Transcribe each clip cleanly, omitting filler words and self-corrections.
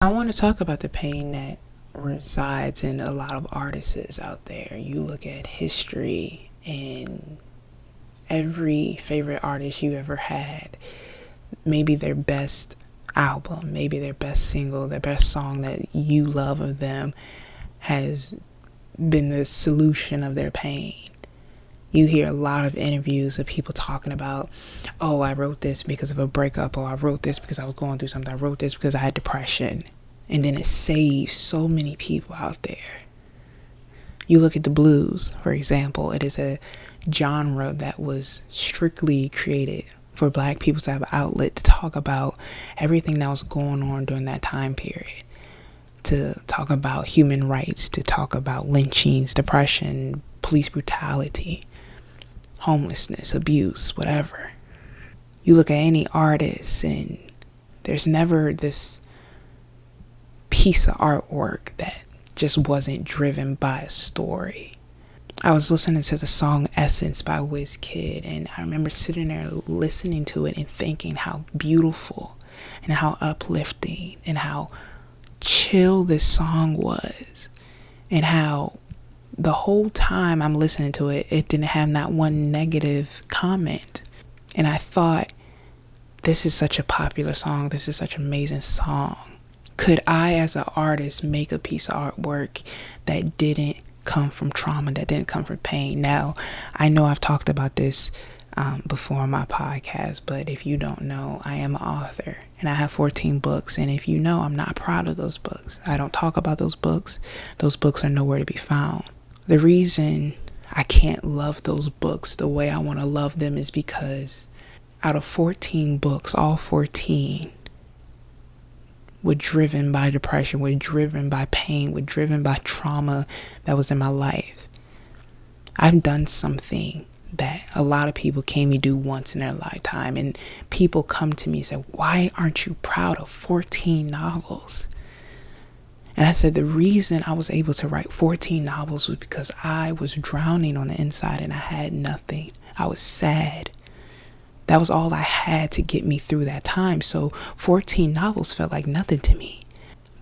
I want to talk about the pain that resides in a lot of artists out there. You look at history and every favorite artist you ever had, maybe their best album, maybe their best single, their best song that you love of them has been the solution of their pain. You hear a lot of interviews of people talking about, oh, I wrote this because of a breakup, or I wrote this because I was going through something, I wrote this because I had depression. And then it saves so many people out there. You look at the blues, for example, it is a genre that was strictly created for Black people to have an outlet to talk about everything that was going on during that time period, to talk about human rights, to talk about lynchings, depression, police brutality, homelessness, abuse, whatever. You look at any artist and there's never this piece of artwork that just wasn't driven by a story. I was listening to the song Essence by Wizkid, and I remember sitting there listening to it and thinking how beautiful and how uplifting and how chill this song was, and how the whole time I'm listening to it, it didn't have not one negative comment. And I thought, this is such a popular song. This is such an amazing song. Could I, as an artist, make a piece of artwork that didn't come from trauma, that didn't come from pain? Now, I know I've talked about this before on my podcast, but if you don't know, I am an author and I have 14 books. And if you know, I'm not proud of those books. I don't talk about those books. Those books are nowhere to be found. The reason I can't love those books the way I want to love them is because out of 14 books, all 14 were driven by depression, were driven by pain, were driven by trauma that was in my life. I've done something that a lot of people can't even do once in their lifetime. And people come to me and say, why aren't you proud of 14 novels? And I said, the reason I was able to write 14 novels was because I was drowning on the inside and I had nothing. I was sad. That was all I had to get me through that time. So 14 novels felt like nothing to me.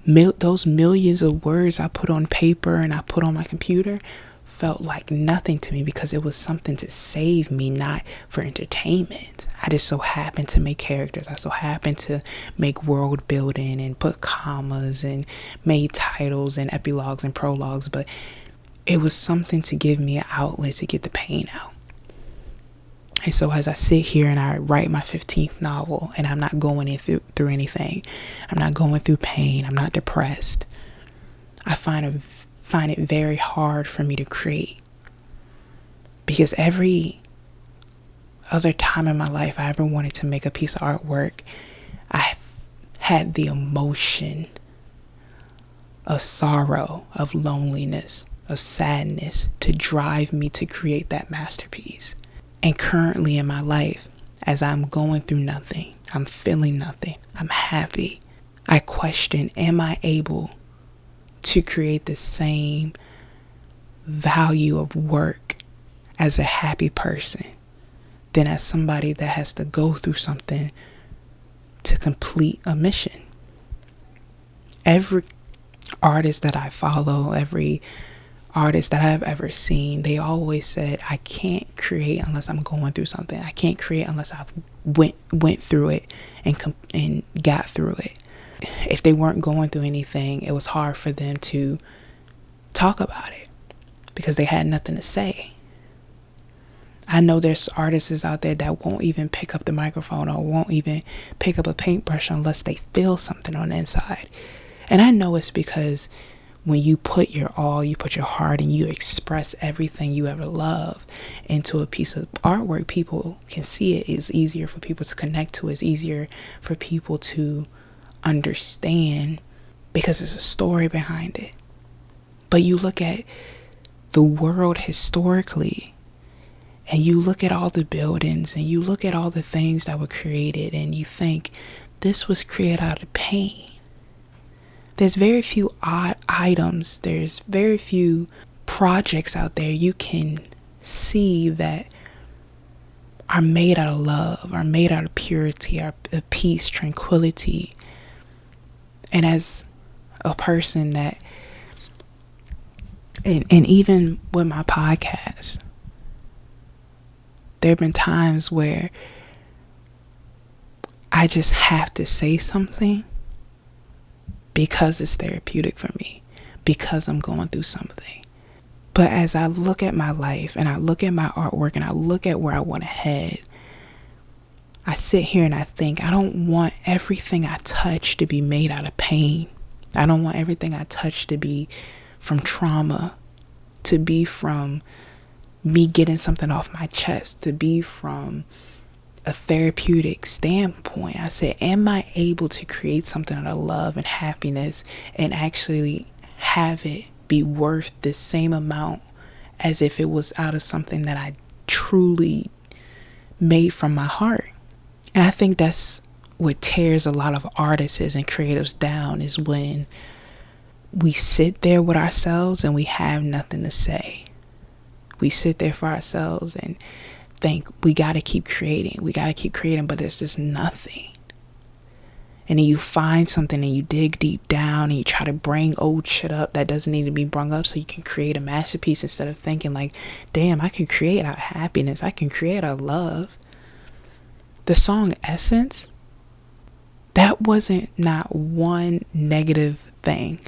Those millions of words I put on paper and I put on my computer felt like nothing to me because it was something to save me, not for entertainment. I just so happened to make characters. I so happened to make world building and put commas and made titles and epilogues and prologues, but it was something to give me an outlet to get the pain out. And so as I sit here and I write my 15th novel and I'm not going through anything, I'm not going through pain, I'm not depressed, I find it very hard for me to create. Because every other time in my life I ever wanted to make a piece of artwork, I had the emotion of sorrow, of loneliness, of sadness to drive me to create that masterpiece. And currently in my life, as I'm going through nothing, I'm feeling nothing, I'm happy, I question, am I able to create the same value of work as a happy person than as somebody that has to go through something to complete a mission? Every artist that I follow, every artist that I've ever seen, they always said, I can't create unless I'm going through something. I can't create unless I've went through it and got through it. If they weren't going through anything, it was hard for them to talk about it because they had nothing to say. I know there's artists out there that won't even pick up the microphone or won't even pick up a paintbrush unless they feel something on the inside. And I know it's because when you put your all, you put your heart, and you express everything you ever love into a piece of artwork, people can see it. It's easier for people to connect to it. It's easier for people to understand because there's a story behind it. But you look at the world historically, and you look at all the buildings, and you look at all the things that were created, and you think this was created out of pain. There's very few odd items. There's very few projects out there you can see that are made out of love, are made out of purity, are of peace, tranquility. And as a person that, and even with my podcast, there have been times where I just have to say something because it's therapeutic for me, because I'm going through something. But as I look at my life and I look at my artwork and I look at where I want to head, I sit here and I think, I don't want everything I touch to be made out of pain. I don't want everything I touch to be from trauma, to be from me getting something off my chest, to be from a therapeutic standpoint. I said, am I able to create something out of love and happiness and actually have it be worth the same amount as if it was out of something that I truly made from my heart? And I think that's what tears a lot of artists and creatives down, is when we sit there with ourselves and we have nothing to say. We sit there for ourselves and think we got to keep creating, but there's just nothing. And then you find something and you dig deep down and you try to bring old shit up that doesn't need to be brung up so you can create a masterpiece, instead of thinking like, damn, I can create out of happiness, I can create out of love. The song Essence, that wasn't not one negative thing.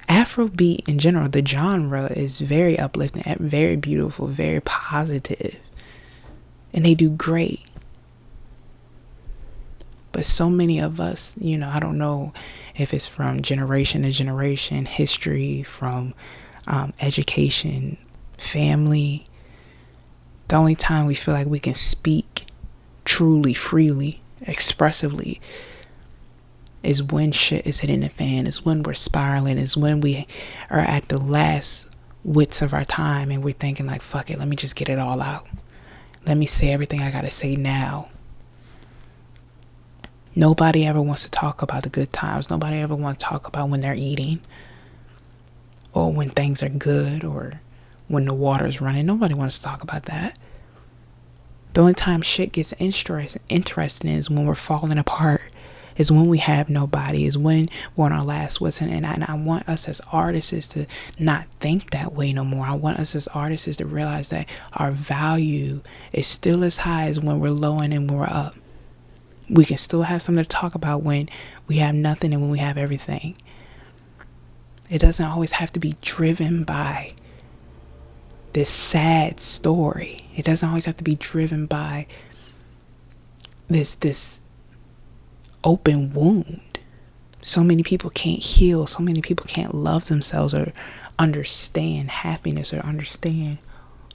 Afrobeat in general, the genre, is very uplifting, very beautiful, very positive, and they do great. But so many of us, I don't know if it's from generation to generation, history, from education, family, the only time we feel like we can speak truly, freely, expressively, is when shit is hitting the fan, is when we're spiraling, is when we are at the last wits of our time and we're thinking like, fuck it, let me just get it all out. Let me say everything I gotta say now. Nobody ever wants to talk about the good times. Nobody ever wants to talk about when they're eating, or when things are good, or when the water's running. Nobody wants to talk about that. The only time shit gets interesting is when we're falling apart, is when we have nobody, is when we're on our last wits. And I want us as artists to not think that way no more. I want us as artists to realize that our value is still as high as when we're low and when we're up. We can still have something to talk about when we have nothing and when we have everything. It doesn't always have to be driven by this sad story. It doesn't always have to be driven by this open wound. So many people can't heal. So many people can't love themselves or understand happiness or understand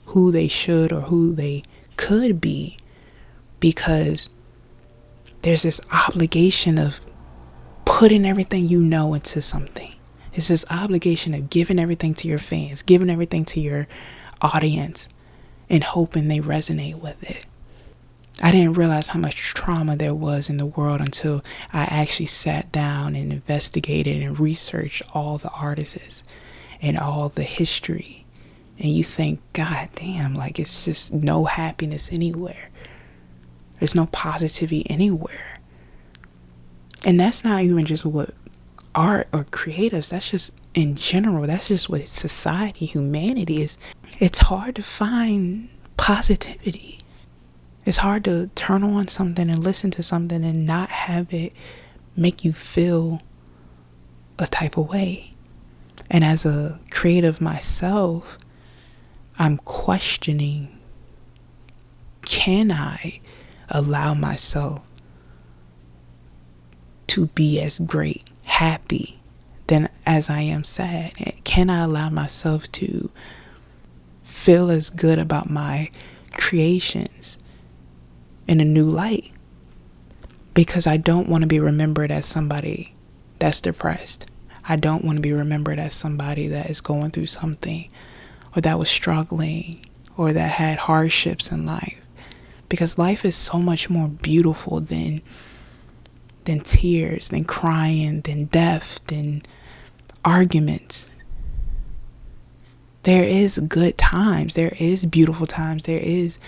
who they should or who they could be, because there's this obligation of putting everything into something. It's this obligation of giving everything to your fans, giving everything to your audience, and hoping they resonate with it. I didn't realize how much trauma there was in the world until I actually sat down and investigated and researched all the artists and all the history. And you think, God damn, like, it's just no happiness anywhere. There's no positivity anywhere. And that's not even just what art or creatives, that's just in general. That's just what society, humanity is. It's hard to find positivity. It's hard to turn on something and listen to something and not have it make you feel a type of way. And as a creative myself, I'm questioning, can I allow myself to be as great, happy, than as I am sad? Can I allow myself to feel as good about my creations in a new light? Because I don't want to be remembered as somebody that's depressed. I don't want to be remembered as somebody that is going through something, or that was struggling, or that had hardships in life. Because life is so much more beautiful than tears, than crying, than death, than arguments. There is good times. There is beautiful times. There is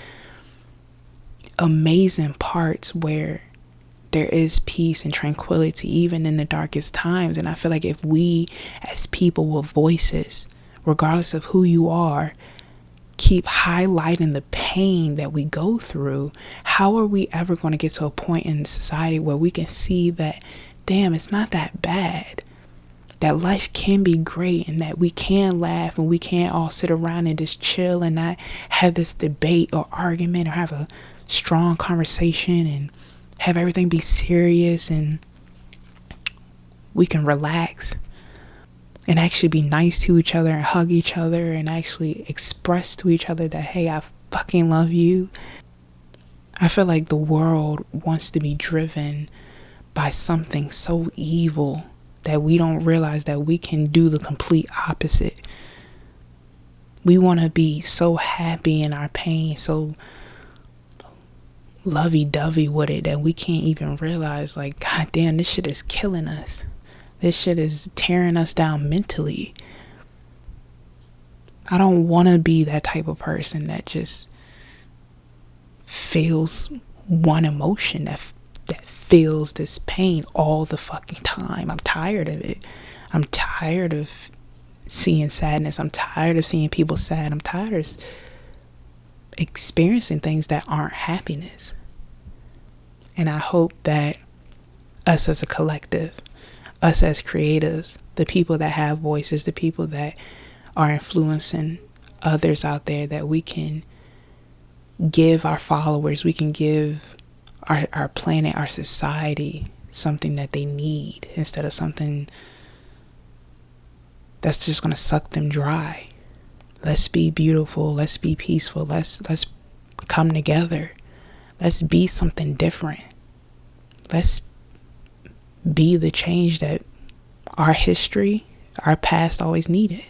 amazing parts where there is peace and tranquility even in the darkest times. And I feel like if we as people with voices, regardless of who you are, keep highlighting the pain that we go through, how are we ever going to get to a point in society where we can see that, damn, it's not that bad, that life can be great, and that we can laugh and we can all sit around and just chill and not have this debate or argument or have a strong conversation and have everything be serious, and we can relax and actually be nice to each other and hug each other and actually express to each other that, hey, I fucking love you. I feel like the world wants to be driven by something so evil that we don't realize that we can do the complete opposite. We want to be so happy in our pain, so lovey-dovey with it, that we can't even realize, like, god damn, this shit is killing us. This shit is tearing us down mentally. I don't want to be that type of person that just feels one emotion, that feels this pain all the fucking time. I'm tired of it. I'm tired of seeing sadness. I'm tired of seeing people sad. I'm tired of experiencing things that aren't happiness. And I hope that us as a collective, us as creatives, the people that have voices, the people that are influencing others out there, that we can give our followers, we can give our planet, our society, something that they need, instead of something that's just going to suck them dry. Let's be beautiful. Let's be peaceful. Let's come together. Let's be something different. Let's be the change that our history, our past always needed.